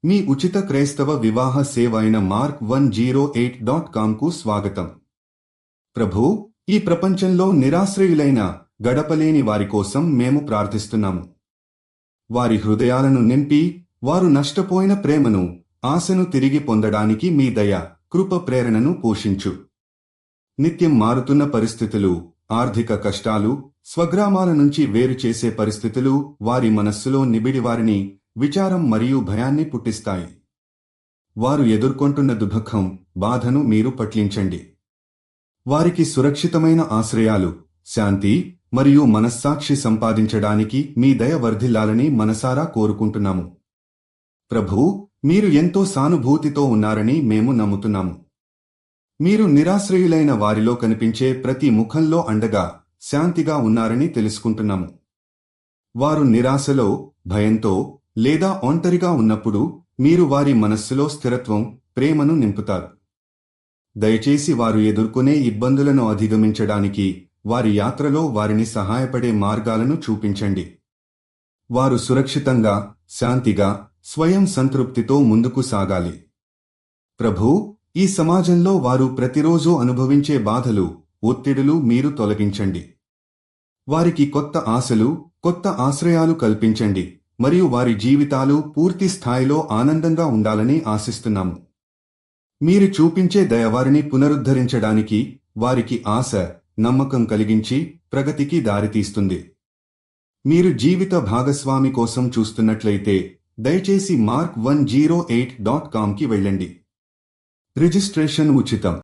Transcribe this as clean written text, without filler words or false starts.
మీ ఉచిత క్రైస్తవ వివాహ సేవ అయిన mark108.comకు స్వాగతం. ప్రభూ, ఈ ప్రపంచంలో నిరాశ్రయులైన గడపలేని వారి కోసం మేము ప్రార్థిస్తున్నాము. వారి హృదయాలను నింపి వారు నష్టపోయిన ప్రేమను, ఆశను తిరిగి పొందడానికి మీ దయ, కృప ప్రేరణను పోషించు. నిత్యం మారుతున్న పరిస్థితులు, ఆర్థిక కష్టాలు, స్వగ్రామాల నుంచి వేరు చేసే పరిస్థితులు వారి మనస్సులో నిబిడివారిని విచారం మరియు భయాన్ని పుట్టిస్తాయి. వారు ఎదుర్కొంటున్న దుఃఖం, బాధను మీరు పట్లించండి. వారికి సురక్షితమైన ఆశ్రయాలు, శాంతి మరియు మనస్సాక్షి సంపాదించడానికి మీ దయ వర్ధిల్లాలని మనసారా కోరుకుంటున్నాము. ప్రభూ, మీరు ఎంతో సానుభూతితో ఉన్నారని మేము నమ్ముతున్నాము. మీరు నిరాశ్రయులైన వారిలో కనిపించే ప్రతి ముఖంలో అండగా, శాంతిగా ఉన్నారని తెలుసుకుంటున్నాము. వారు నిరాశలో, భయంతో లేదా ఒంటరిగా ఉన్నప్పుడు మీరు వారి మనస్సులో స్థిరత్వం, ప్రేమను నింపుతారు. దయచేసి వారు ఎదుర్కొనే ఇబ్బందులను అధిగమించడానికి వారి యాత్రలో వారిని సహాయపడే మార్గాలను చూపించండి. వారు సురక్షితంగా, శాంతిగా, స్వయం సంతృప్తితో ముందుకు సాగాలి. ప్రభూ, ఈ సమాజంలో వారు ప్రతిరోజూ అనుభవించే బాధలు, ఒత్తిడులు మీరు తొలగించండి. వారికి కొత్త ఆశలు, కొత్త ఆశ్రయాలు కల్పించండి మరియు వారి జీవితాలు పూర్తి స్థాయిలో ఆనందంగా ఉండాలని ఆశిస్తున్నాము. మీరు చూపించే దయ వారిని పునరుద్ధరించడానికి, వారికి ఆశ, నమ్మకం కలిగించి ప్రగతికి దారితీస్తుంది. మీరు జీవిత భాగస్వామి కోసం చూస్తున్నట్లయితే దయచేసి mark108.comకి వెళ్ళండి. రిజిస్ట్రేషన్ ఉచితం.